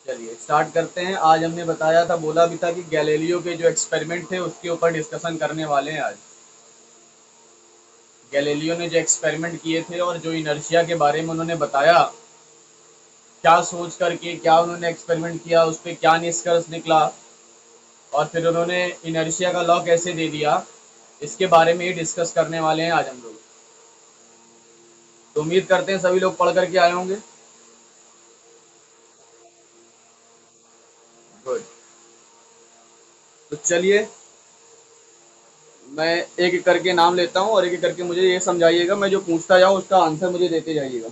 चलिए स्टार्ट करते हैं। आज हमने बताया था, बोला भी था कि गैलीलियो के जो एक्सपेरिमेंट थे उसके ऊपर डिस्कशन करने वाले हैं आज। गैलीलियो ने जो एक्सपेरिमेंट किए थे और जो इनर्शिया के बारे में उन्होंने बताया, क्या सोच करके क्या उन्होंने एक्सपेरिमेंट किया, उस पर क्या निष्कर्ष निकला, और फिर उन्होंने इनर्शिया का लॉ कैसे दे दिया, इसके बारे में ही डिस्कस करने वाले हैं आज हम लोग। तो उम्मीद करते हैं सभी लोग पढ़ करके आए होंगे। गुड। तो चलिए, मैं एक एक करके नाम लेता हूँ और एक एक करके मुझे ये समझाइएगा, मैं जो पूछता जाऊँ उसका आंसर मुझे देते जाइएगा।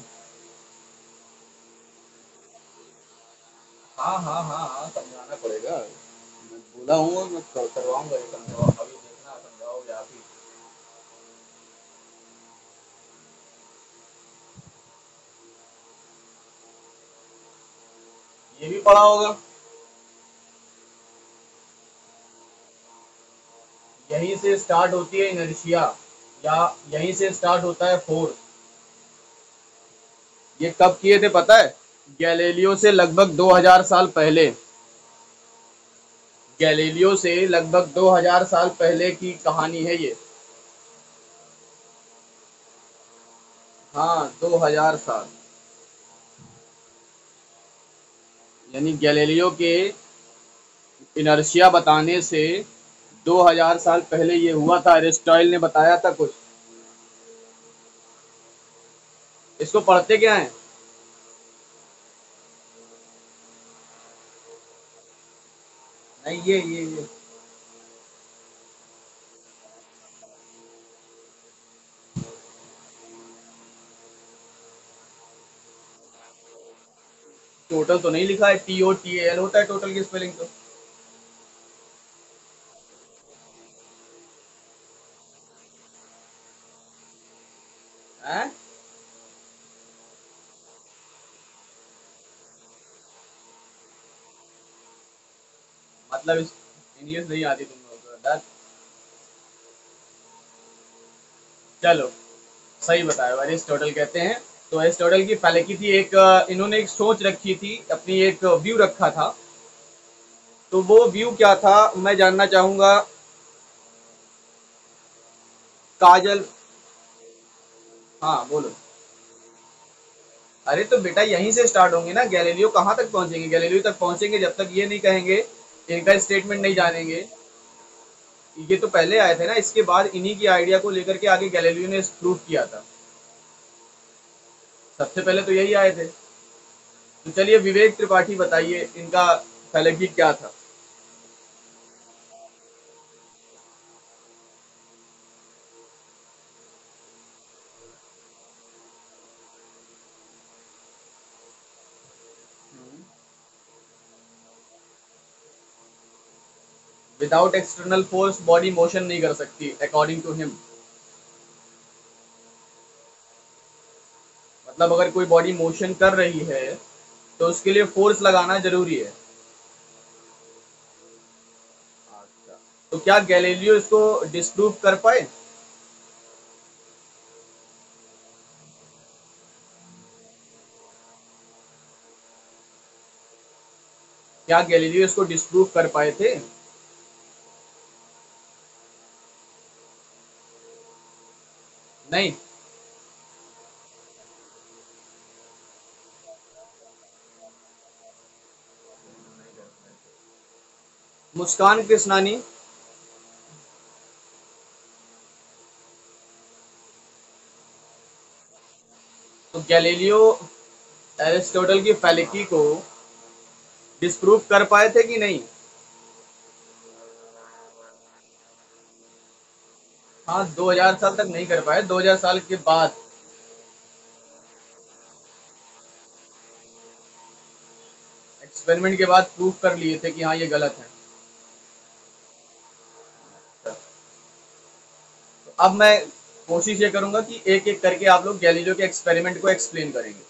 हाँ हाँ हाँ हाँ, समझाना पड़ेगा। मैं बोला हूँ और मैं करवाऊंगा ये, समझाओ अभी, देखना समझाओगे आप ही। ये भी पढ़ा होगा। यहीं से स्टार्ट होती है इनर्शिया, या यहीं से स्टार्ट होता है फोर्स। ये कब किए थे पता है? गैलीलियो से लगभग 2000 साल पहले। गैलीलियो से लगभग 2000 साल पहले की कहानी है ये। हाँ, 2000 साल। यानी गैलीलियो के इनर्शिया बताने से 2000 साल पहले ये हुआ था। एरिस्टॉटल ने बताया था कुछ। इसको पढ़ते क्या है? नहीं, ये टोटल तो नहीं लिखा है, TOTAL होता है टोटल की स्पेलिंग तो। हैं? मतलब इस इंग्लिश नहीं आती तुम लोगों को, डर। चलो, सही बताया, एरिस्टोटल कहते हैं। तो एरिस्टोटल की फैलेकी थी एक, इन्होंने एक सोच रखी थी, अपनी एक व्यू रखा था। तो वो व्यू क्या था मैं जानना चाहूंगा। काजल। हाँ बोलो। अरे तो बेटा यहीं से स्टार्ट होंगे ना, गैलीलियो कहाँ तक पहुंचेंगे? गैलीलियो तक पहुंचेंगे जब तक ये नहीं कहेंगे, इनका स्टेटमेंट नहीं जानेंगे। ये तो पहले आए थे ना, इसके बाद इन्हीं की आइडिया को लेकर के आगे गैलीलियो ने प्रूव किया था। सबसे पहले तो यही आए थे। तो चलिए, विवेक त्रिपाठी बताइए इनका फैलेकी क्या था। Without external force body motion नहीं कर सकती अकॉर्डिंग टू हिम। मतलब अगर कोई बॉडी मोशन कर रही है तो उसके लिए फोर्स लगाना जरूरी है। अच्छा, तो क्या गैलीलियो इसको डिस्प्रूव कर पाए? क्या गैलीलियो इसको डिस्प्रूव कर पाए थे? नहीं। मुस्कान कृष्णानी। तो गैलीलियो एरिस्टोटल की फैलिकी को डिस्प्रूव कर पाए थे कि नहीं? हाँ, 2000 साल तक नहीं कर पाए, 2000 साल के बाद एक्सपेरिमेंट के बाद प्रूव कर लिए थे कि हाँ ये गलत है। तो अब मैं कोशिश ये करूंगा कि एक एक करके आप लोग गैलीलियो के एक्सपेरिमेंट को एक्सप्लेन करेंगे।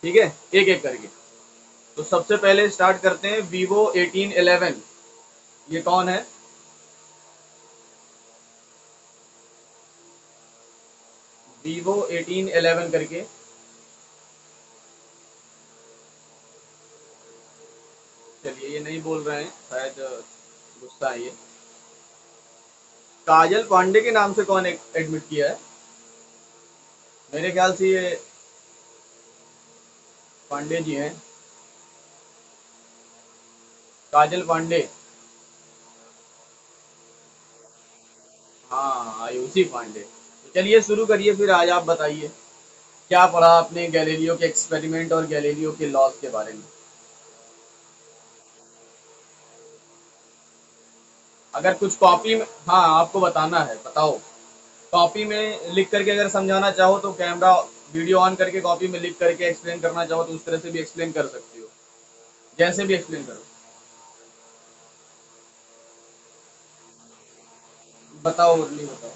ठीक है, एक एक करके। तो सबसे पहले स्टार्ट करते हैं वीवो 1811। ये कौन है? वीवो 1811 करके। चलिए, ये नहीं बोल रहे हैं शायद, गुस्सा है ये। काजल पांडे के नाम से कौन एडमिट किया है? मेरे ख्याल से ये पांडे जी हैं। काजल पांडे। हाँ, आयुषी पांडे। तो चलिए शुरू करिए, फिर आज आप बताइए क्या पढ़ा आपने गैलीलियो के एक्सपेरिमेंट और गैलीलियो के लॉज के बारे में। अगर कुछ कॉपी में, हाँ आपको बताना है, बताओ। कॉपी में लिख करके अगर समझाना चाहो तो कैमरा वीडियो ऑन करके कॉपी में लिख करके एक्सप्लेन करना चाहो तो उस तरह से भी एक्सप्लेन कर सकती हो, जैसे भी एक्सप्लेन करो। बताओ अर्ली बताओ।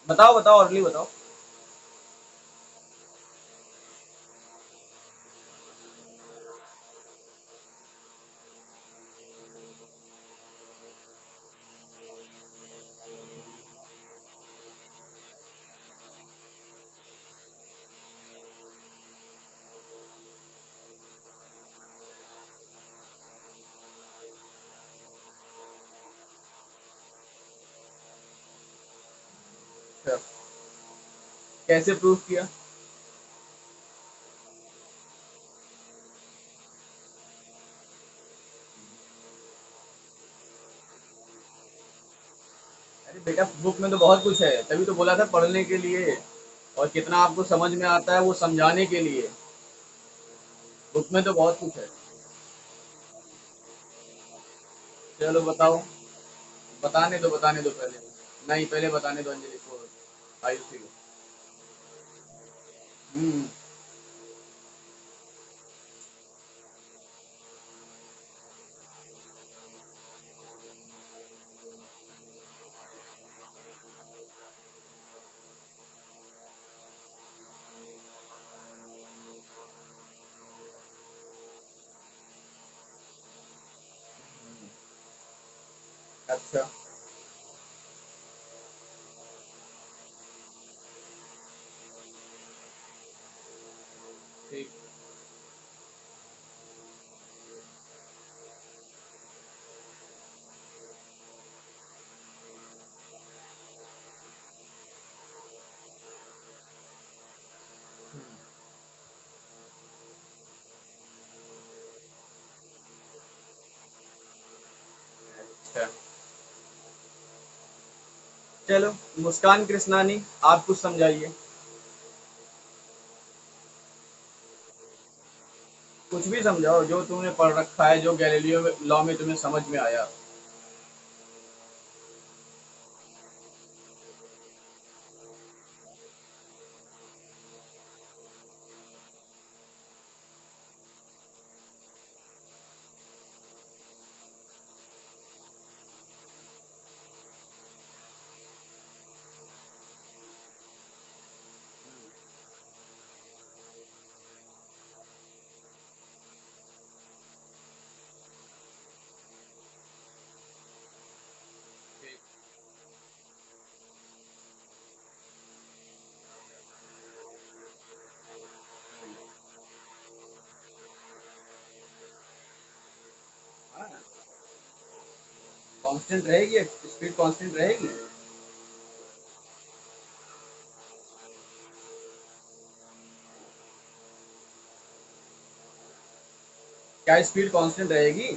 बताओ बताओ अर्ली बताओ। अच्छा, कैसे प्रूफ किया? अरे बेटा, बुक में तो बहुत कुछ है, तभी तो बोला था पढ़ने के लिए। और कितना आपको समझ में आता है वो समझाने के लिए। बुक में तो बहुत कुछ है। चलो बताओ। बताने दो पहले। नहीं, पहले बताने दो अंजलि को, आयुषी को। हम्म। अच्छा। ठीक। अच्छा। चलो, मुस्कान कृष्णानी, आप कुछ समझाइए। कुछ भी समझाओ जो तुमने पढ़ रखा है, जो गैलीलियो लॉ में तुम्हें समझ में आया। कांस्टेंट रहेगी, स्पीड कांस्टेंट रहेगी। क्या स्पीड कांस्टेंट रहेगी?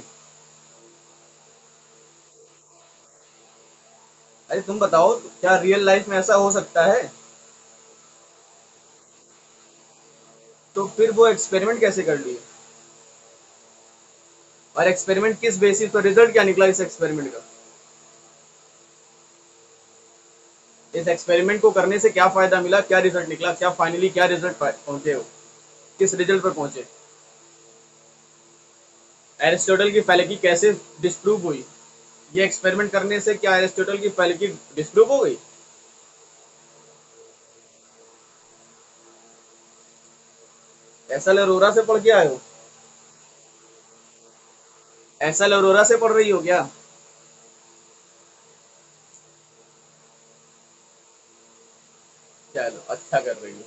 अरे तुम बताओ, क्या रियल लाइफ में ऐसा हो सकता है? तो फिर वो एक्सपेरिमेंट कैसे कर लिए? और एक्सपेरिमेंट किस बेसिस पर, रिजल्ट क्या निकला इस एक्सपेरिमेंट का? इस एक्सपेरिमेंट को करने से क्या फायदा मिला, क्या रिजल्ट निकला, क्या फाइनली क्या रिजल्ट पहुंचे हो? किस रिजल्ट पर पहुंचे? एरिस्टोटल की फैलेकी कैसे डिस्प्रूव हुई? ये एक्सपेरिमेंट करने से क्या एरिस्टोटल की फैलेकी डिस्प्रूव हो गई? ऐसा अरोरा से पढ़ के आए हो? ऐसा अरोरा से पढ़ रही हो क्या? चलो, अच्छा कर रही हो।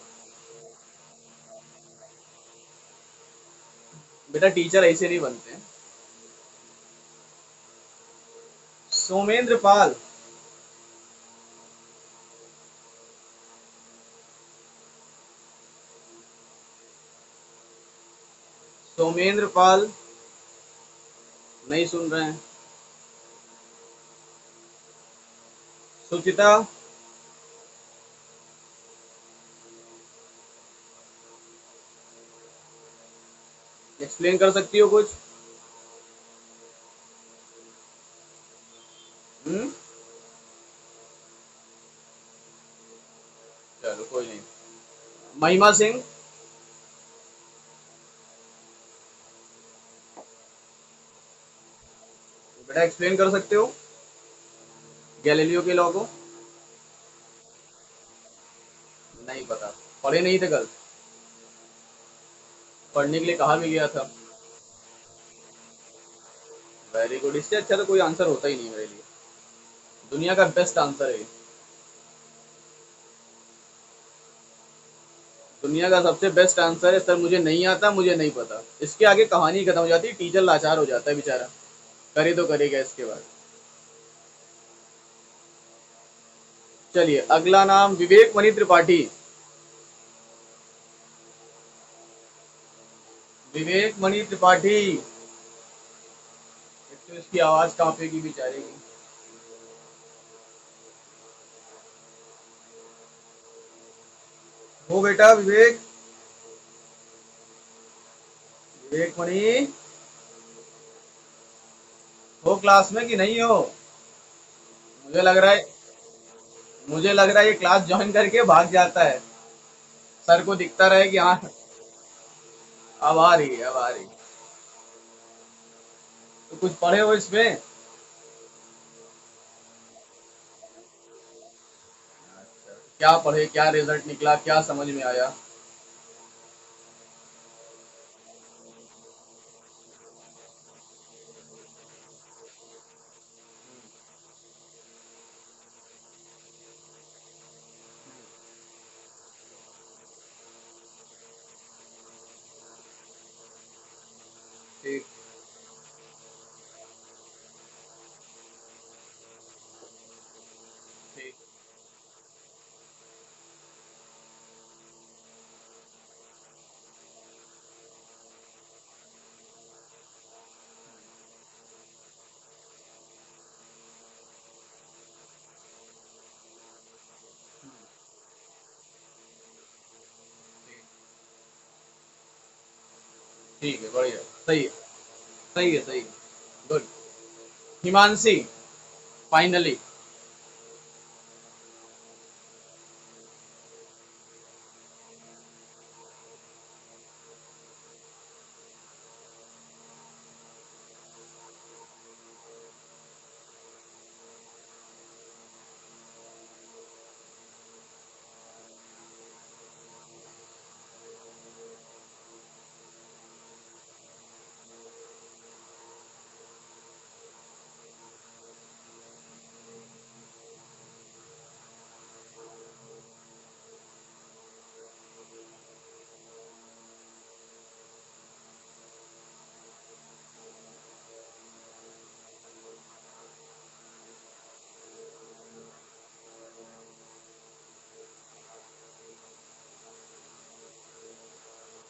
बेटा टीचर ऐसे नहीं बनते हैं। सोमेंद्र पाल। सोमेंद्र पाल नहीं सुन रहे हैं। सुचिता। एक्सप्लेन कर सकती हो कुछ? हम्म। चलो कोई नहीं। महिमा सिंह। बेटा एक्सप्लेन कर सकते हो गैलीलियो के लॉ को? नहीं पता। पढ़े नहीं थे कल? पढ़ने के लिए कहा भी गया था। वेरी गुड, इससे अच्छा तो कोई आंसर होता ही नहीं मेरे लिए। दुनिया का बेस्ट आंसर है। दुनिया का सबसे बेस्ट आंसर है सर, मुझे नहीं आता, मुझे नहीं पता। इसके आगे कहानी खत्म हो जाती है, टीचर लाचार हो जाता है बेचारा। करे तो करेगा इसके बाद। चलिए अगला नाम विवेक मणि त्रिपाठी। विवेक मणि त्रिपाठी। एक तो इसकी आवाज कांपेगी बेचारे की। हो बेटा विवेक। विवेक मणि। हो क्लास में कि नहीं हो? मुझे लग रहा है मुझे लग रहा है ये क्लास ज्वाइन करके भाग जाता है। सर को दिखता रहे कि हाँ। अब आ रही है, अब आ रही है। तो कुछ पढ़े हो इसमें? क्या पढ़े, क्या रिजल्ट निकला, क्या समझ में आया? ठीक। ठीक। ठीक। ठीक है, बढ़िया। सही है। सही है, सही है। गुड। हिमांशी। फाइनली।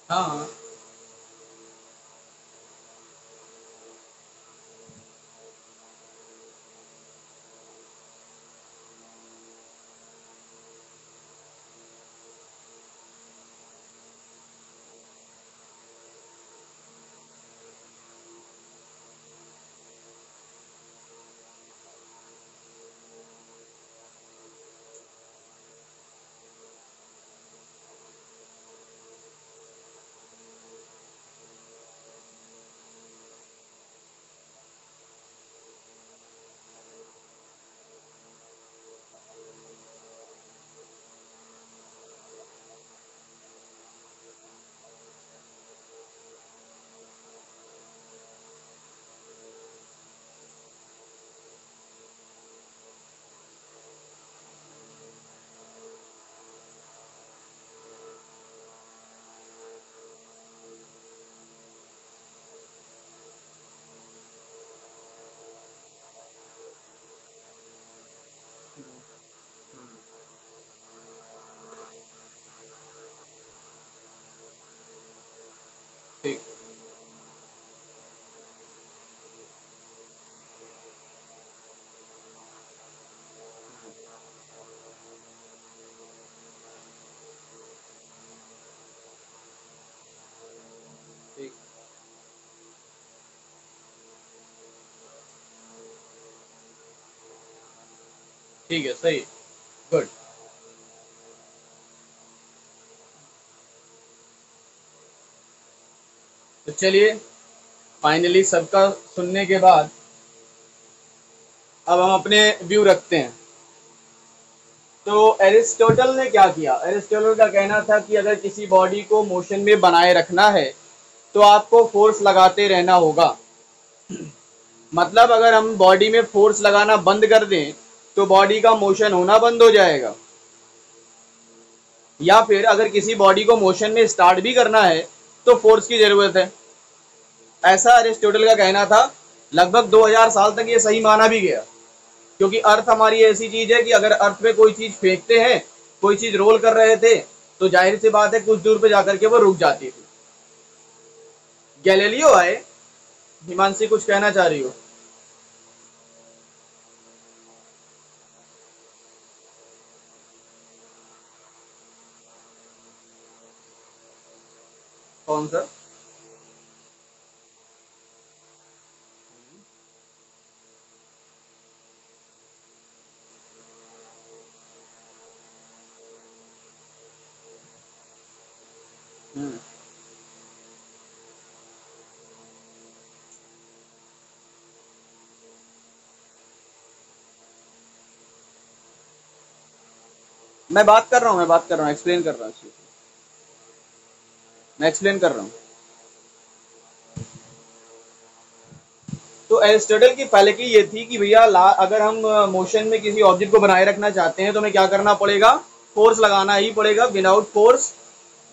हाँ हाँ। ठीक है, सही, गुड। तो चलिए, फाइनली सबका सुनने के बाद अब हम अपने व्यू रखते हैं। तो एरिस्टोटल ने क्या किया? एरिस्टोटल का कहना था कि अगर किसी बॉडी को मोशन में बनाए रखना है तो आपको फोर्स लगाते रहना होगा। मतलब अगर हम बॉडी में फोर्स लगाना बंद कर दें तो बॉडी का मोशन होना बंद हो जाएगा, या फिर अगर किसी बॉडी को मोशन में स्टार्ट भी करना है तो फोर्स की जरूरत है। ऐसा अरिस्टोटल का कहना था। लगभग 2000 साल तक ये सही माना भी गया, क्योंकि अर्थ हमारी ऐसी चीज है कि अगर अर्थ पे कोई चीज फेंकते हैं, कोई चीज रोल कर रहे थे, तो जाहिर सी बात है कुछ दूर पे जाकर के वो रुक जाती थी। गैलीलियो आए। हिमांशी कुछ कहना चाह रही हो? कौन सा? मैं बात कर रहा हूँ, एक्सप्लेन कर रहा हूँ, मैं एक्सप्लेन कर रहा हूँ। तो एरिस्टोटल की फैलेकी ये थी कि भैया अगर हम मोशन में किसी ऑब्जेक्ट को बनाए रखना चाहते हैं तो हमें क्या करना पड़ेगा? फोर्स लगाना ही पड़ेगा। विदाउट फोर्स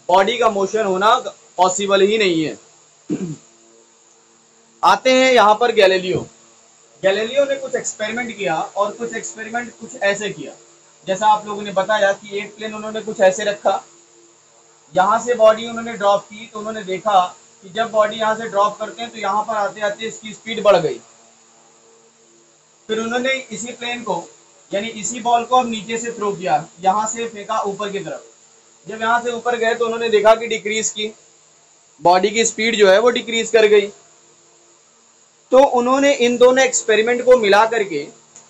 बॉडी का मोशन होना पॉसिबल ही नहीं है। आते हैं यहाँ पर गैलीलियो। गैलीलियो ने कुछ एक्सपेरिमेंट किया, और कुछ एक्सपेरिमेंट कुछ ऐसे किया जैसा आप लोगों ने बताया कि एक प्लेन उन्होंने कुछ ऐसे रखा, यहाँ से बॉडी उन्होंने ड्रॉप की, तो उन्होंने देखा कि जब बॉडी यहाँ से ड्रॉप करते हैं तो यहाँ पर आते आते इसकी स्पीड बढ़ गई। फिर उन्होंने इसी प्लेन को, यानी इसी बॉल को अब नीचे से थ्रो किया, यहाँ से फेंका ऊपर की तरफ। जब यहाँ से ऊपर गए तो उन्होंने देखा कि डिक्रीज की, बॉडी की स्पीड जो है वो डिक्रीज कर गई। तो उन्होंने इन दोनों एक्सपेरिमेंट को मिला करके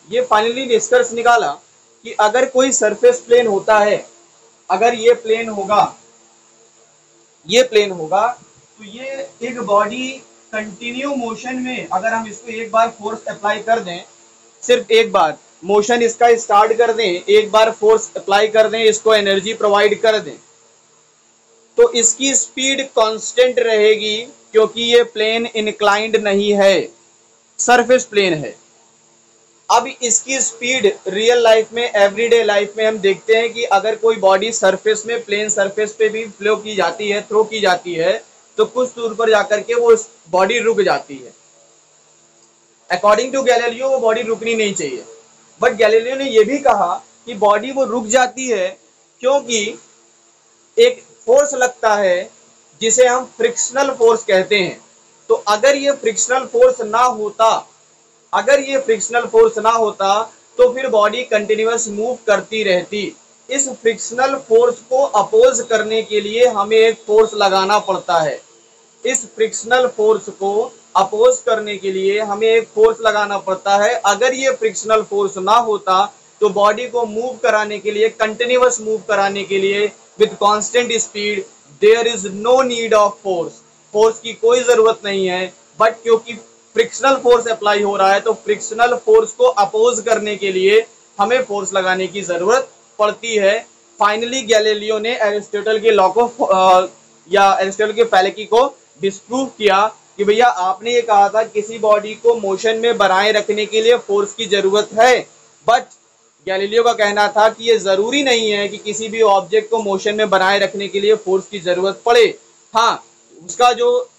ये फाइनली निष्कर्ष निकाला कि अगर कोई सरफेस प्लेन होता है, अगर ये प्लेन होगा तो ये एक बॉडी कंटिन्यू मोशन में, अगर हम इसको एक बार फोर्स अप्लाई कर दें, सिर्फ एक बार मोशन इसका स्टार्ट कर दें, एक बार फोर्स अप्लाई कर दें, इसको एनर्जी प्रोवाइड कर दें, तो इसकी स्पीड कांस्टेंट रहेगी, क्योंकि ये प्लेन इंक्लाइंड नहीं है, सरफेस प्लेन है। अब इसकी स्पीड रियल लाइफ में, एवरीडे लाइफ में हम देखते हैं कि अगर कोई बॉडी सरफेस में, प्लेन सरफेस पे भी फ्लो की जाती है, थ्रो की जाती है, तो कुछ दूर पर जाकर के वो बॉडी रुक जाती है। अकॉर्डिंग टू गैलीलियो वो बॉडी रुकनी नहीं चाहिए, बट गैलीलियो ने यह भी कहा कि बॉडी वो रुक जाती है क्योंकि एक फोर्स लगता है जिसे हम फ्रिक्शनल फोर्स कहते हैं। तो अगर ये फ्रिक्शनल फोर्स ना होता तो फिर बॉडी कंटिन्यूअस मूव करती रहती। इस फ्रिक्शनल फोर्स को अपोज करने के लिए हमें एक फोर्स लगाना पड़ता है। इस फ्रिक्शनल फोर्स को अपोज करने के लिए हमें एक फोर्स लगाना पड़ता है। अगर ये फ्रिक्शनल फोर्स ना होता तो बॉडी को मूव कराने के लिए, कंटिन्यूअस मूव कराने के लिए with constant speed, there is no need of force की कोई जरूरत नहीं है। बट क्योंकि फ्रिक्शनल फोर्स अप्लाई हो रहा है तो फ्रिक्शनल फोर्स को अपोज करने के लिए हमें फोर्स लगाने की जरूरत पड़ती है। फाइनली गैलीलियो ने एरिस्टोटल के लॉ को या एरिस्टोटल के फैलेकी को डिस्प्रूव किया कि भैया आपने ये कहा था किसी बॉडी को मोशन में बनाए रखने के लिए फोर्स की जरूरत है, बट गैलीलियो का कहना था कि ये जरूरी नहीं है कि किसी भी ऑब्जेक्ट को मोशन में बनाए रखने के लिए फोर्स की जरूरत पड़े। हाँ, उसका जो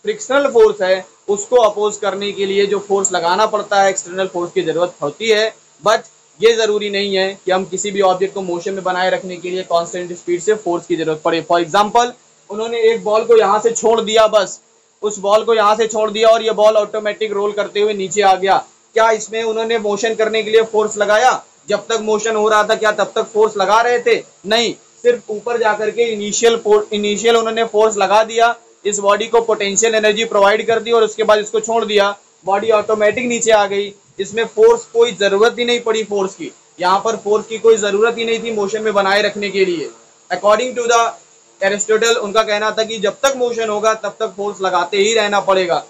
फ्रिक्शनल फोर्स है उसको अपोज करने के लिए जो फोर्स लगाना पड़ता है, एक्सटर्नल फोर्स की जरूरत होती है, बट ये जरूरी नहीं है कि हम किसी भी ऑब्जेक्ट को मोशन में बनाए रखने के लिए कांस्टेंट स्पीड से फोर्स की जरूरत पड़े। फॉर एग्जांपल, उन्होंने एक बॉल को यहाँ से छोड़ दिया, बस उस बॉल को यहाँ से छोड़ दिया और ये बॉल ऑटोमेटिक रोल करते हुए नीचे आ गया। क्या इसमें उन्होंने मोशन करने के लिए फोर्स लगाया? जब तक मोशन हो रहा था क्या तब तक फोर्स लगा रहे थे? नहीं, सिर्फ ऊपर जाकर के इनिशियल उन्होंने फोर्स लगा दिया, इस बॉडी को पोटेंशियल एनर्जी प्रोवाइड कर दी और उसके बाद इसको छोड़ दिया, बॉडी ऑटोमेटिक नीचे आ गई। इसमें फोर्स कोई जरूरत ही नहीं पड़ी फोर्स की। यहाँ पर फोर्स की कोई जरूरत ही नहीं थी मोशन में बनाए रखने के लिए। अकॉर्डिंग टू द एरिस्टोटल, उनका कहना था कि जब तक मोशन होगा तब तक फोर्स लगाते ही रहना पड़ेगा।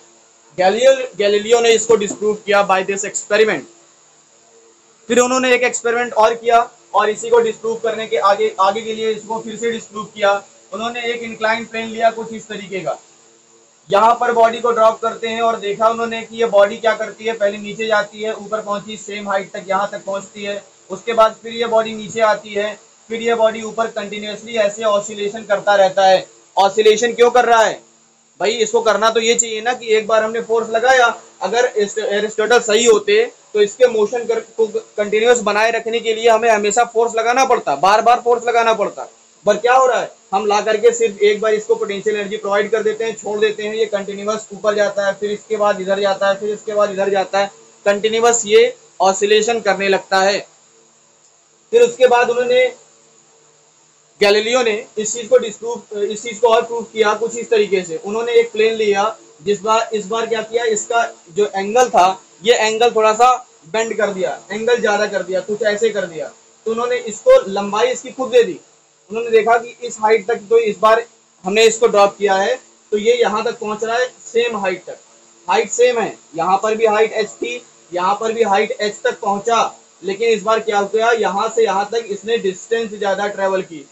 गैलीलियो ने इसको डिस्प्रूव किया बाय दिस एक्सपेरिमेंट। फिर उन्होंने एक एक्सपेरिमेंट और किया और इसी को डिस्प्रूव करने के आगे आगे के लिए इसको फिर से डिस्प्रूव किया। उन्होंने एक इंक्लाइन प्लेन लिया कुछ इस तरीके का, यहाँ पर बॉडी को ड्रॉप करते हैं और देखा उन्होंने कि ये बॉडी क्या करती है, पहले नीचे जाती है, ऊपर पहुंची, सेम हाइट तक यहाँ तक पहुंचती है, उसके बाद फिर ये बॉडी नीचे आती है, फिर ये बॉडी ऊपर कंटिन्यूसली ऐसे ऑसिलेशन करता रहता है। ऑसिलेशन क्यों कर रहा है भाई? इसको करना तो ये चाहिए ना कि एक बार हमने फोर्स लगाया, अगर एरिस्टोटल सही होते तो इसके मोशन को कंटिन्यूस बनाए रखने के लिए हमें हमेशा फोर्स लगाना पड़ता, बार बार फोर्स लगाना पड़ता। पर क्या हो रहा है, हम ला करके सिर्फ एक बार इसको पोटेंशियल एनर्जी प्रोवाइड कर देते हैं, छोड़ देते हैं, ये कंटिन्यूस ऊपर जाता है, फिर इसके बाद इधर जाता है, फिर इसके बाद इधर जाता है, कंटिन्यूस ये ऑसिलेशन करने लगता है। फिर उसके बाद उन्होंने गैलीलियो ने इस चीज को और प्रूव किया कुछ इस तरीके से। उन्होंने एक प्लेन लिया, इस बार क्या किया, इसका जो एंगल था ये एंगल थोड़ा सा बेंड कर दिया, एंगल ज्यादा कर दिया, कुछ ऐसे कर दिया। तो उन्होंने इसको लंबाई इसकी खुद दे दी। उन्होंने देखा कि इस हाइट तक, तो इस बार हमने इसको ड्रॉप किया है तो ये यहाँ तक पहुंच रहा है, सेम हाइट तक, हाइट सेम है, यहाँ पर भी हाइट h थी, यहाँ पर भी हाइट h तक पहुंचा, लेकिन इस बार क्या हुआ, यहाँ से यहाँ तक इसने डिस्टेंस ज्यादा ट्रेवल की।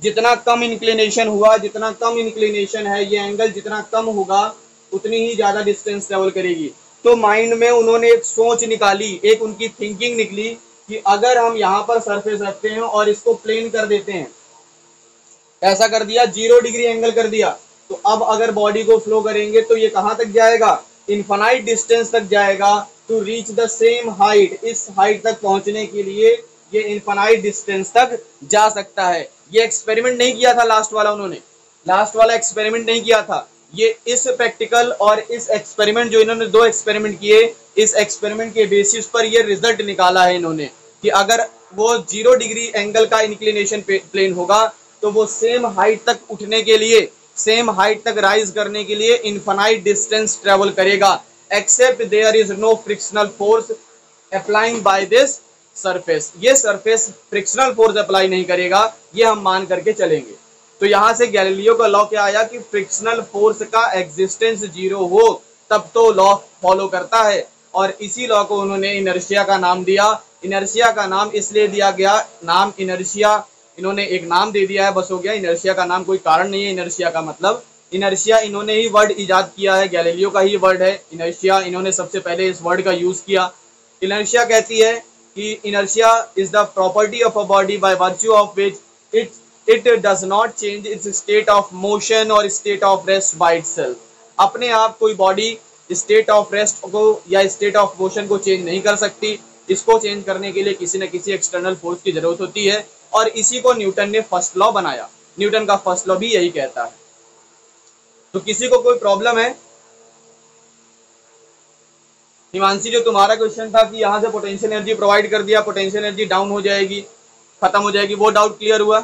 जितना कम इंक्लिनेशन हुआ, जितना कम इंक्लिनेशन है, ये एंगल जितना कम होगा उतनी ही ज्यादा डिस्टेंस ट्रेवल करेगी। तो माइंड में उन्होंने एक सोच निकाली, एक उनकी थिंकिंग निकली कि अगर हम यहाँ पर सरफेस रखते हैं और इसको प्लेन कर देते हैं, ऐसा कर दिया, 0 डिग्री एंगल कर दिया, तो अब अगर बॉडी को फ्लो करेंगे तो ये कहाँ तक जाएगा, इनफाइनाइट डिस्टेंस तक जाएगा to reach the same height. इस हाइट तक पहुंचने के लिए ये इनफाइनाइट डिस्टेंस तक जा सकता है। ये एक्सपेरिमेंट नहीं किया था लास्ट वाला, उन्होंने लास्ट वाला एक्सपेरिमेंट नहीं किया था, ये इस प्रैक्टिकल और इस एक्सपेरिमेंट, जो इन्होंने 2 एक्सपेरिमेंट किए, इस एक्सपेरिमेंट के बेसिस पर ये रिजल्ट निकाला है इन्होंने कि अगर वो 0 डिग्री एंगल का इंक्लिनेशन प्लेन होगा तो वो सेम हाइट तक उठने के लिए, सेम हाइट तक राइज करने के लिए इनफाइनाइट डिस्टेंस ट्रेवल करेगा, except there is no frictional force applying by this surface. ये सरफेस फ्रिक्शनल फोर्स अप्लाई नहीं करेगा, ये हम मान करके चलेंगे। तो यहाँ से गैलीलियो का लॉ क्या आया कि फ्रिक्शनल फोर्स का एग्जिस्टेंस 0 हो तब तो लॉ फॉलो करता है, और इसी लॉ को उन्होंने इनर्शिया का नाम दिया। इनर्शिया का नाम इसलिए दिया गया, नाम इनर्शिया, इन्होंने एक नाम दे दिया है, बस हो गया। इनर्शिया का नाम कोई कारण नहीं है, इनर्शिया का मतलब, इनर्शिया इन्होंने ही वर्ड इजाद किया है, गैलीलियो का ही वर्ड है इनर्शिया, इन्होंने सबसे पहले इस वर्ड का यूज किया। इनर्शिया कहती है कि inertia is the property of a body by virtue of which it does not change its state of motion और state of rest by itself. अपने आप कोई बॉडी स्टेट ऑफ रेस्ट को या स्टेट ऑफ मोशन को change नहीं कर सकती, इसको चेंज करने के लिए किसी न किसी एक्सटर्नल फोर्स की जरूरत होती है, और इसी को न्यूटन ने फर्स्ट लॉ बनाया। न्यूटन का फर्स्ट लॉ भी यही कहता है। तो किसी को कोई प्रॉब्लम है? हिमांशी, जो तुम्हारा क्वेश्चन था कि यहाँ से पोटेंशियल एनर्जी प्रोवाइड कर दिया, पोटेंशियल एनर्जी डाउन हो जाएगी, खत्म हो जाएगी, वो डाउट क्लियर हुआ?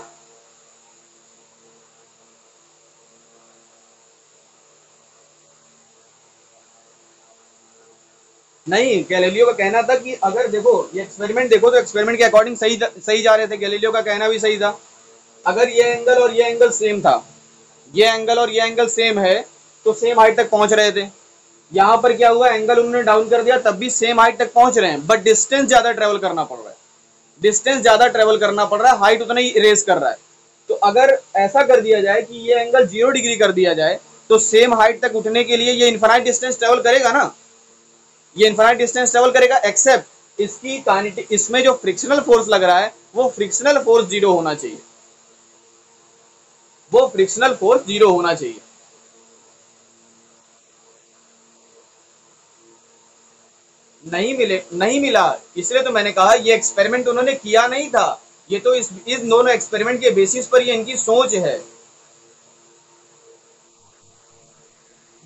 नहीं, गैलीलियो का कहना था कि अगर देखो ये एक्सपेरिमेंट देखो तो एक्सपेरिमेंट के अकॉर्डिंग सही जा रहे थे, गैलीलियो का कहना भी सही था। अगर ये एंगल और ये एंगल सेम था, ये एंगल और ये एंगल सेम है, तो सेम हाइट तक पहुंच रहे थे। यहाँ पर क्या हुआ, एंगल उन्होंने डाउन कर दिया, तब भी सेम हाइट तक पहुंच रहे हैं, बट डिस्टेंस ज्यादा ट्रेवल करना पड़ रहा है, डिस्टेंस ज्यादा ट्रेवल करना पड़ रहा है, हाइट उतना ही इरेज कर रहा है। तो अगर ऐसा कर दिया जाए कि ये एंगल 0 डिग्री कर दिया जाए, तो सेम हाइट तक उठने के लिए ये इनफाइनाइट डिस्टेंस ट्रेवल करेगा ना, ये इनफाइनाइट डिस्टेंस ट्रेवल करेगा, एक्सेप्ट इसकी काइनेटिक, इसमें जो फ्रिक्शनल फोर्स लग रहा है वो फ्रिक्शनल फोर्स 0 होना चाहिए, वो फ्रिक्शनल फोर्स 0 होना चाहिए। नहीं मिला, इसलिए तो मैंने कहा ये एक्सपेरिमेंट उन्होंने किया नहीं था, ये तो इस दोनों एक्सपेरिमेंट के बेसिस पर ये इनकी सोच है।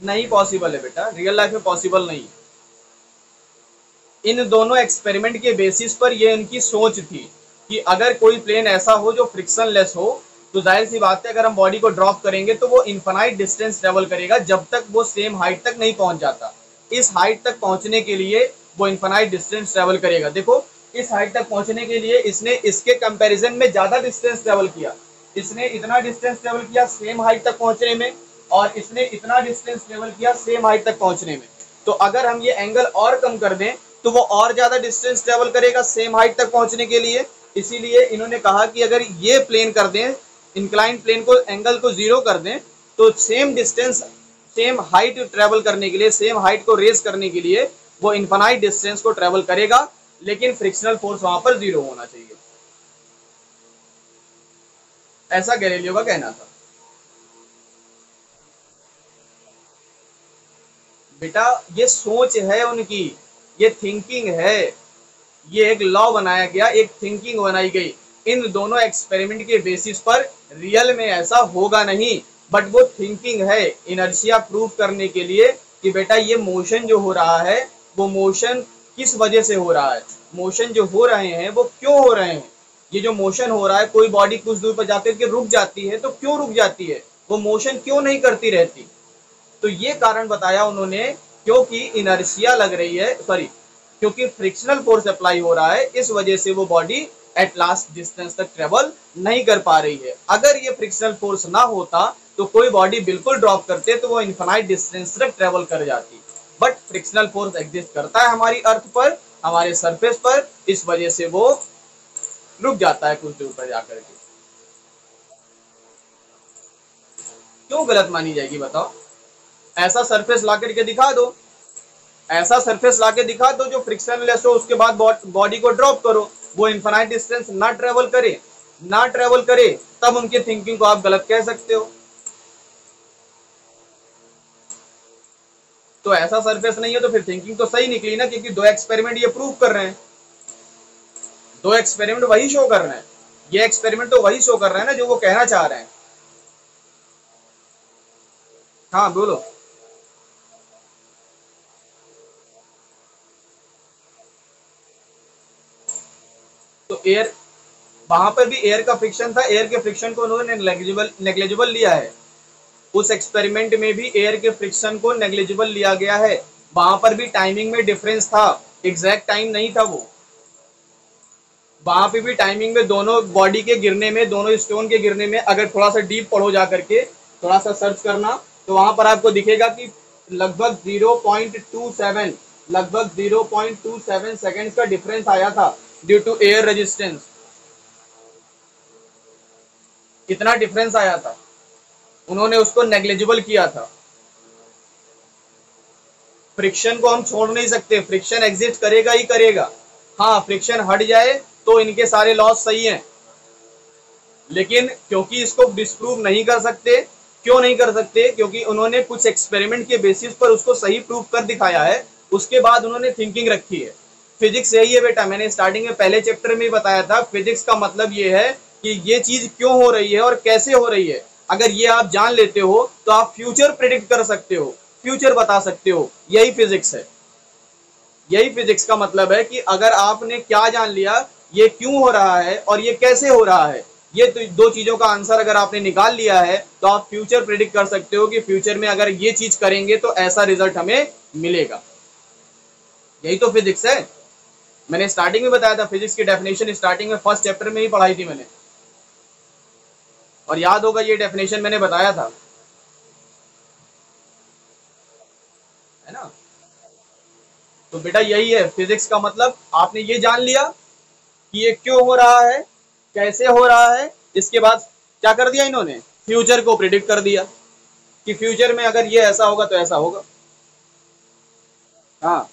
नहीं पॉसिबल है बेटा, रियल लाइफ में पॉसिबल नहीं। इन दोनों एक्सपेरिमेंट के बेसिस पर ये इनकी सोच थी कि अगर कोई प्लेन ऐसा हो जो फ्रिक्शन लेस हो, तो जाहिर सी बात है अगर हम बॉडी को ड्रॉप करेंगे तो वो इनफाइनाइट डिस्टेंस ट्रेवल करेगा जब तक वो सेम हाइट तक नहीं पहुंच जाता। इस हाइट तक पहुंचने के लिए वो इनफाइनाइट डिस्टेंस ट्रेवल करेगा। देखो इस हाइट तक पहुंचने के लिए इसने इसके कंपैरिजन में ज्यादा डिस्टेंस ट्रेवल किया। इसने इतना डिस्टेंस ट्रेवल किया सेम हाइट तक पहुंचने में, और इसने इतना डिस्टेंस ट्रेवल किया सेम हाइट तक पहुंचने में। तो अगर हम ये एंगल और कम कर दें तो वो और ज्यादा डिस्टेंस ट्रेवल करेगा सेम हाइट तक पहुंचने के लिए। इसीलिए इन्होंने कहा कि अगर ये प्लेन कर दें, इंक्लाइन प्लेन को, एंगल को 0 कर दें, तो same distance, same height travel करने के लिए, सेम हाइट को रेज करने के लिए वो इनफाइनाइट डिस्टेंस को ट्रेवल करेगा, लेकिन फ्रिक्शनल फोर्स वहां पर 0 होना चाहिए। ऐसा गैलीलियो का कहना था। बेटा ये सोच है उनकी, ये थिंकिंग है, ये एक लॉ बनाया गया, एक थिंकिंग बनाई गई इन दोनों एक्सपेरिमेंट के बेसिस पर। रियल में ऐसा होगा नहीं, बट वो थिंकिंग है इनर्शिया प्रूव करने के लिए कि बेटा ये मोशन जो हो रहा है वो मोशन किस वजह से हो रहा है, मोशन जो हो रहे हैं वो क्यों हो रहे हैं। ये जो मोशन हो रहा है, कोई बॉडी कुछ दूर पर जाकर के रुक जाती है तो क्यों रुक जाती है, वो मोशन क्यों नहीं करती रहती। तो ये कारण बताया उन्होंने, क्योंकि इनर्शिया लग रही है, सॉरी, क्योंकि फ्रिक्शनल फोर्स अप्लाई हो रहा है, इस वजह से वो बॉडी एट लास्ट डिस्टेंस तक ट्रेवल नहीं कर पा रही है। अगर ये फ्रिक्शनल फोर्स ना होता तो कोई बॉडी बिल्कुल ड्रॉप करते तो वो इनफाइनाइट डिस्टेंस तक ट्रेवल कर जाती। बट फ्रिक्शनल फोर्स एग्जिस्ट करता है हमारी अर्थ पर, हमारे सरफेस पर, इस वजह से वो रुक जाता है कुछ दूर पर जाकर के। क्यों गलत मानी जाएगी बताओ? ऐसा सरफेस ला करके दिखा दो, ऐसा सरफेस लाके दिखा दो जो फ्रिक्शनलेस हो, उसके बाद बॉडी को ड्रॉप करो, वो इनफाइनाइट डिस्टेंस ना ट्रेवल करे, ना ट्रेवल करे, तब उनकी थिंकिंग को आप गलत कह सकते हो। तो ऐसा सरफेस नहीं है तो फिर थिंकिंग तो सही निकली ना, क्योंकि दो एक्सपेरिमेंट ये प्रूव कर रहे हैं, दो एक्सपेरिमेंट वही शो कर रहे हैं, ये एक्सपेरिमेंट तो वही शो कर रहे हैं ना जो वो कहना चाह रहे हैं। हाँ बोलो। तो एयर, वहां पर भी एयर का फ्रिक्शन था, एयर के फ्रिक्शन को उन्होंने नेग्लिजिबल लिया है। उस एक्सपेरिमेंट में भी एयर के फ्रिक्शन को नेग्लिजिबल लिया गया है। वहां पर भी टाइमिंग में डिफरेंस था, एग्जैक्ट टाइम नहीं था वो। वहां पे भी टाइमिंग में दोनों बॉडी के गिरने में, दोनों स्टोन के गिरने में, अगर थोड़ा सा डीप पढ़ो जा करके, थोड़ा सा सर्च करना, तो वहां पर आपको दिखेगा कि लगभग 0.27, लगभग 0.27 सेकेंड्स का डिफरेंस आया था ड्यू टू एयर रेजिस्टेंस। इतना डिफरेंस आया था, उन्होंने उसको नेग्लिजिबल किया था। फ्रिक्शन को हम छोड़ नहीं सकते, फ्रिक्शन एग्जिस्ट करेगा ही करेगा। हाँ फ्रिक्शन हट जाए तो इनके सारे लॉस सही हैं, लेकिन क्योंकि इसको डिस्प्रूव नहीं कर सकते, क्यों नहीं कर सकते, क्योंकि उन्होंने कुछ एक्सपेरिमेंट के बेसिस पर उसको सही प्रूव कर दिखाया है, उसके बाद उन्होंने थिंकिंग रखी है। फिजिक्स यही है बेटा, मैंने स्टार्टिंग में पहले चैप्टर में बताया था, फिजिक्स का मतलब ये है कि ये चीज क्यों हो रही है और कैसे हो रही है। अगर ये आप जान लेते हो तो आप फ्यूचर प्रिडिक्ट कर सकते हो, फ्यूचर बता सकते हो, यही फिजिक्स है। यही फिजिक्स का मतलब है कि अगर आपने क्या जान लिया, ये क्यों हो रहा है और ये कैसे हो रहा है, ये तो दो चीजों का आंसर अगर आपने निकाल लिया है तो आप फ्यूचर प्रिडिक्ट कर सकते हो कि फ्यूचर में अगर ये चीज करेंगे तो ऐसा रिजल्ट हमें मिलेगा। यही तो फिजिक्स है। मैंने स्टार्टिंग में बताया था, फिजिक्स की डेफिनेशन स्टार्टिंग में फर्स्ट चैप्टर में ही पढ़ाई थी मैंने, और याद होगा ये डेफिनेशन मैंने बताया था, है ना। तो बेटा यही है फिजिक्स का मतलब, आपने ये जान लिया कि ये क्यों हो रहा है, कैसे हो रहा है, इसके बाद क्या कर दिया इन्होंने, फ्यूचर को प्रिडिक्ट कर दिया कि फ्यूचर में अगर ये ऐसा होगा तो ऐसा होगा। हाँ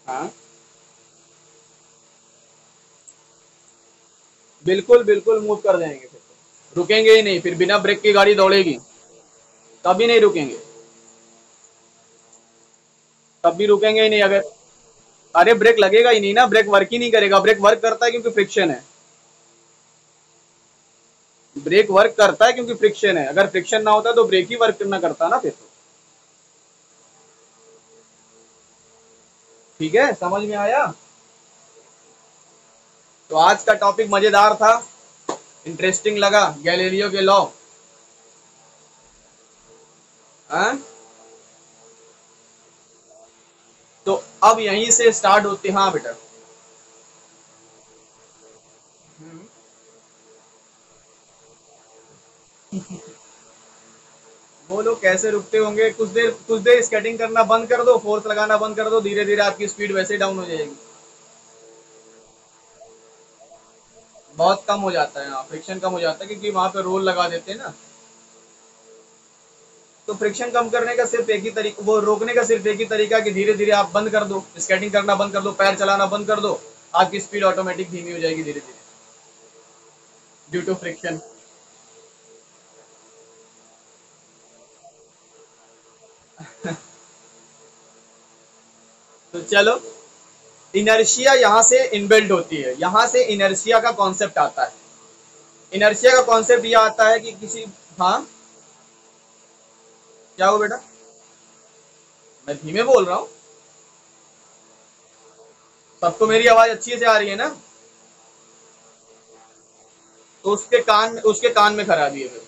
हाँ बिल्कुल बिल्कुल मूव कर देंगे, फिर तो रुकेंगे ही नहीं, फिर बिना ब्रेक की गाड़ी दौड़ेगी, कभी नहीं रुकेंगे, कभी रुकेंगे ही नहीं अगर, अरे ब्रेक लगेगा ही नहीं ना, ब्रेक वर्क ही नहीं करेगा। ब्रेक वर्क करता है क्योंकि फ्रिक्शन है, ब्रेक वर्क करता है क्योंकि फ्रिक्शन है, अगर फ्रिक्शन ना होता तो ब्रेक ही वर्क ना करता ना फिर तो। ठीक है, समझ में आया। तो आज का टॉपिक मजेदार था, इंटरेस्टिंग लगा, गैलीलियो के लॉ। हाँ तो अब यहीं से स्टार्ट होती, हाँ बेटा। वो लोग कैसे रुकते होंगे, कुछ देर स्केटिंग करना बंद कर दो, फोर्स लगाना बंद कर दो, धीरे धीरे आपकी स्पीड वैसे ही डाउन हो जाएगी। बहुत कम हो जाता है, हाँ फ्रिक्शन कम हो जाता है क्योंकि वहां पे रोल लगा देते हैं ना। तो फ्रिक्शन कम करने का सिर्फ एक ही तरीका, वो रोकने का सिर्फ एक ही तरीका कि धीरे धीरे आप बंद कर दो, स्केटिंग करना बंद कर दो, पैर चलाना बंद कर दो, आपकी स्पीड ऑटोमेटिक धीमी हो जाएगी धीरे धीरे, ड्यू टू फ्रिक्शन। तो चलो, इनर्शिया यहाँ से इनबिल्ट होती है, यहाँ से इनर्शिया का कॉन्सेप्ट आता है। इनर्शिया का कॉन्सेप्ट ये आता है कि किसी, हाँ क्या हो बेटा, मैं धीमे बोल रहा हूँ, सबको मेरी आवाज अच्छी से आ रही है ना। तो उसके कान में खराबी है फिर।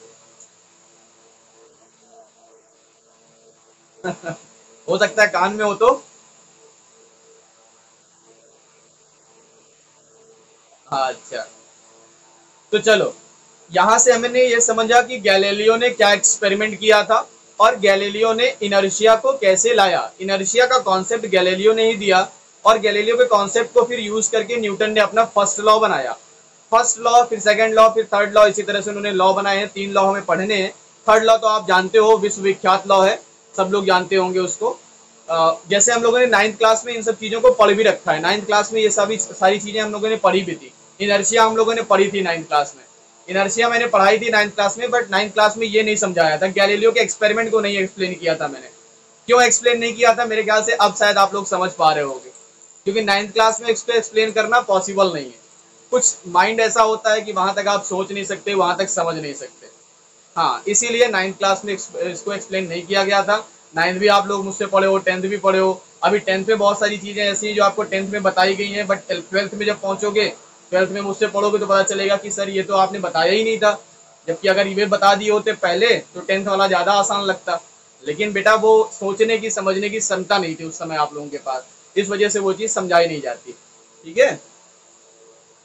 हो सकता है कान में हो तो। हाँ अच्छा, तो चलो, यहां से हमने ये समझा कि गैलीलियो ने क्या एक्सपेरिमेंट किया था और गैलीलियो ने इनर्शिया को कैसे लाया। इनर्शिया का कॉन्सेप्ट गैलीलियो ने ही दिया, और गैलीलियो के कॉन्सेप्ट को फिर यूज करके न्यूटन ने अपना फर्स्ट लॉ बनाया। फर्स्ट लॉ, फिर सेकंड लॉ, फिर थर्ड लॉ, इसी तरह से उन्होंने लॉ बनाए हैं। 3 लॉ हमें पढ़ने हैं। थर्ड लॉ तो आप जानते हो, विश्वविख्यात लॉ है, सब लोग जानते होंगे उसको। जैसे हम लोगों ने नाइन्थ क्लास में इन सब चीजों को पढ़ भी रखा है, नाइन्थ क्लास में ये सभी सारी चीजें हम लोगों ने पढ़ी भी थी। इनर्शिया हम लोगों ने पढ़ी थी नाइन्थ क्लास में। इनर्शिया मैंने पढ़ाई थी नाइन्थ क्लास में, बट नाइन्थ क्लास में ये नहीं समझाया था, गैलीलियो के एक्सपेरिमेंट को नहीं एक्सप्लेन किया था मैंने। क्यों एक्सप्लेन नहीं किया था, मेरे ख्याल से अब शायद आप लोग समझ पा रहे होंगे, क्योंकि नाइन्थ क्लास में इसको एक्सप्लेन करना पॉसिबल नहीं है। कुछ माइंड ऐसा होता है कि वहां तक आप सोच नहीं सकते, वहां तक समझ नहीं सकते। हाँ, इसीलिए नाइन्थ क्लास में इसको एक्सप्लेन नहीं किया गया था। नाइन्थ भी आप लोग मुझसे पढ़े हो, टेंथ भी पढ़े हो। अभी टेंथ में बहुत सारी चीजें ऐसी हैं जो आपको टेंथ में बताई गई हैं, बट ट्वेल्थ में जब पहुंचोगे, ट्वेल्थ में मुझसे पढ़ोगे तो पता चलेगा कि सर ये तो आपने बताया ही नहीं था। जबकि अगर ये बता दिए होते पहले तो टेंथ वाला ज्यादा आसान लगता। लेकिन बेटा वो सोचने की समझने की क्षमता नहीं थी उस समय आप लोगों के पास, इस वजह से वो चीज समझाई नहीं जाती। ठीक है,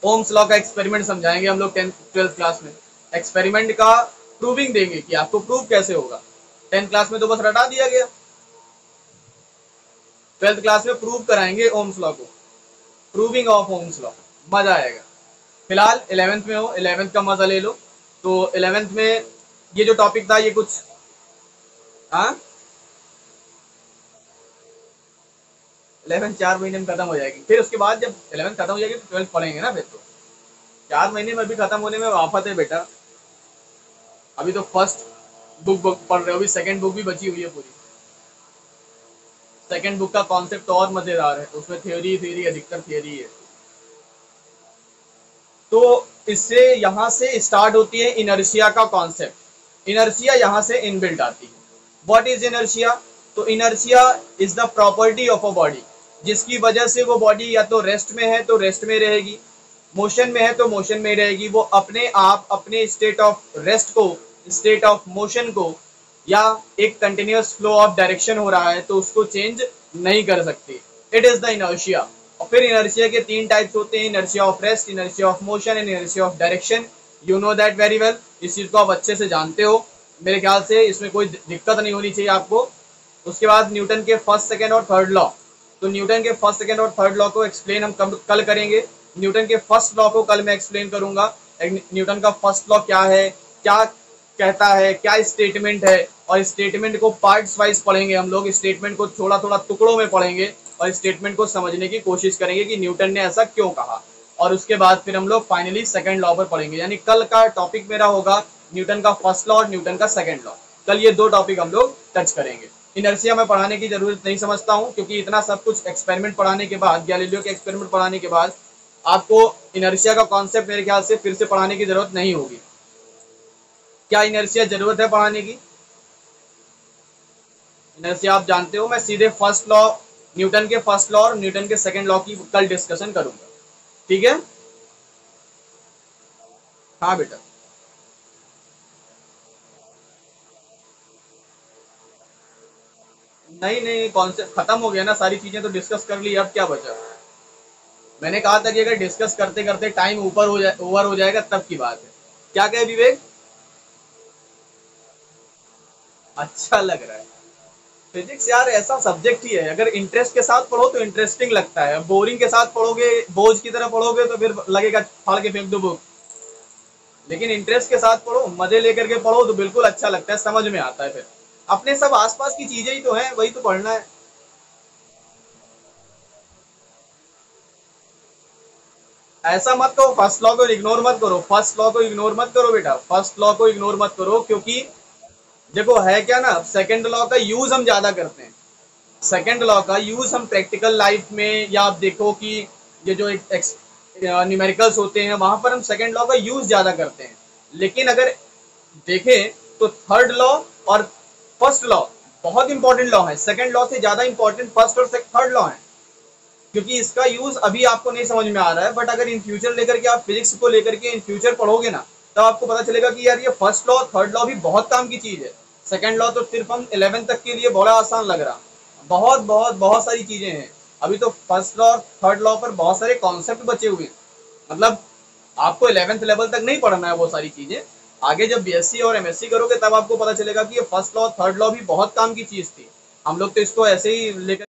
ओम्स लॉ का एक्सपेरिमेंट समझाएंगे हम लोग टेंथ ट्वेल्थ क्लास में। एक्सपेरिमेंट का प्रूविंग देंगे कि आपको प्रूव कैसे होगा। टेंथ क्लास में तो बस रटा दिया गया, ट्वेल्थ क्लास में प्रूव कराएंगे ओम्स लॉ को, प्रूविंग ऑफ ओम्स लॉ, मजा आएगा। फिलहाल 11th में हो, 11th का मजा ले लो। तो 11th में ये जो टॉपिक था ये कुछ, हाँ 11th 4 महीने में खत्म हो जाएगी, फिर उसके बाद जब 11th खत्म हो जाएगी तो 12th पढ़ेंगे ना फिर तो। 4 महीने में अभी खत्म होने में आफत है बेटा। अभी तो फर्स्ट बुक पढ़ रहे हो, अभी सेकंड बुक भी बची हुई है पूरी। सेकंड बुक का कॉन्सेप्ट और मजेदार है, उसमें थ्योरी थ्योरी अधिकतर थ्योरी है। तो इससे यहाँ से स्टार्ट होती है इनर्शिया का कॉन्सेप्ट। इनर्शिया यहाँ से इनबिल्ट आती है। What is inertia? तो inertia is the property of a body, जिसकी वजह से वो बॉडी या तो रेस्ट में है तो रेस्ट में रहेगी, मोशन में है तो मोशन में रहेगी। वो अपने आप अपने स्टेट ऑफ रेस्ट को, स्टेट ऑफ मोशन को, या एक कंटिन्यूअस फ्लो ऑफ डायरेक्शन हो रहा है तो उसको चेंज नहीं कर सकती। It is the inertia. और फिर इनर्शिया के 3 टाइप्स होते हैं, inertia of rest, inertia of motion and inertia of direction. You know that very well, इस चीज को आप अच्छे से जानते हो। मेरे ख्याल से इसमें कोई दिक्कत नहीं होनी चाहिए आपको। उसके बाद न्यूटन के फर्स्ट सेकेंड और थर्ड लॉ। तो न्यूटन के फर्स्ट सेकेंड और थर्ड लॉ को एक्सप्लेन हम कल करेंगे। न्यूटन के फर्स्ट लॉ को कल मैं एक्सप्लेन करूंगा। न्यूटन का फर्स्ट लॉ क्या है, क्या कहता है, क्या स्टेटमेंट है, और स्टेटमेंट को पार्ट्स वाइज पढ़ेंगे हम लोग, स्टेटमेंट को थोड़ा थोड़ा टुकड़ों में पढ़ेंगे और स्टेटमेंट को समझने की कोशिश करेंगे कि न्यूटन ने ऐसा क्यों कहा। और उसके बाद फिर हम लोग फाइनली सेकंड लॉ पर पढ़ेंगे। यानी कल का टॉपिक मेरा होगा न्यूटन का फर्स्ट लॉ और न्यूटन का सेकंड लॉ। कल ये 2 टॉपिक हम लोग टच करेंगे। इनर्शिया में पढ़ाने की जरूरत नहीं समझता हूँ, क्योंकि इतना सब कुछ एक्सपेरिमेंट पढ़ाने के बाद, गैलीलियो के एक्सपेरिमेंट पढ़ाने के बाद आपको इनर्शिया का कॉन्सेप्ट मेरे ख्याल से फिर से पढ़ाने की जरूरत नहीं होगी। क्या इनर्शिया जरूरत है पढ़ाने की? इनर्शिया आप जानते हो। मैं सीधे फर्स्ट लॉ, न्यूटन के फर्स्ट लॉ और न्यूटन के सेकंड लॉ की कल डिस्कशन करूंगा। ठीक है, हाँ बेटा। नहीं नहीं, कॉन्सेप्ट खत्म हो गया ना, सारी चीजें तो डिस्कस कर ली, अब क्या बचा। मैंने कहा था कि अगर डिस्कस करते करते टाइम ऊपर हो जाए, ओवर हो जाएगा, तब की बात है। क्या कहे विवेक? अच्छा लग रहा है। फिजिक्स यार ऐसा सब्जेक्ट ही है, अगर इंटरेस्ट के साथ पढ़ो तो इंटरेस्टिंग लगता है, बोरिंग के साथ पढ़ोगे, बोझ की तरह पढ़ोगे तो फिर लगेगा फाड़ के फेंक दो बुक। लेकिन इंटरेस्ट के साथ पढ़ो, मजे लेकर के पढ़ो, तो बिल्कुल अच्छा लगता है, समझ में आता है फिर। अपने सब आसपास की चीजें ही तो हैं, वही तो पढ़ना है। ऐसा मत करो फर्स्ट लॉ को इग्नोर मत करो, फर्स्ट लॉ को इग्नोर मत करो बेटा, फर्स्ट लॉ को इग्नोर मत करो, क्योंकि देखो है क्या ना, सेकंड लॉ का यूज हम ज्यादा करते हैं। सेकंड लॉ का यूज हम प्रैक्टिकल लाइफ में, या आप देखो कि ये जो न्यूमेरिकल्स होते हैं वहां पर हम सेकंड लॉ का यूज ज्यादा करते हैं। लेकिन अगर देखें तो थर्ड लॉ और फर्स्ट लॉ बहुत इंपॉर्टेंट लॉ है, सेकंड लॉ से ज्यादा इंपॉर्टेंट फर्स्ट और थर्ड लॉ है। क्योंकि इसका यूज अभी आपको नहीं समझ में आ रहा है, बट अगर इन फ्यूचर लेकर के आप फिजिक्स को लेकर के इन फ्यूचर पढ़ोगे ना, तब आपको पता चलेगा कि यार ये फर्स्ट लॉ थर्ड लॉ भी बहुत काम की चीज है। सेकंड लॉ तो सिर्फ हम 11 तक के लिए बड़ा आसान लग रहा, बहुत बहुत बहुत सारी चीजें हैं। अभी तो फर्स्ट लॉ और थर्ड लॉ पर बहुत सारे कॉन्सेप्ट बचे हुए हैं। मतलब आपको 11th लेवल तक नहीं पढ़ना है वो सारी चीजें। आगे जब बीएससी और एमएससी करोगे तब आपको पता चलेगा कि ये फर्स्ट लॉ थर्ड लॉ भी बहुत काम की चीज थी। हम लोग तो इसको ऐसे ही लेकर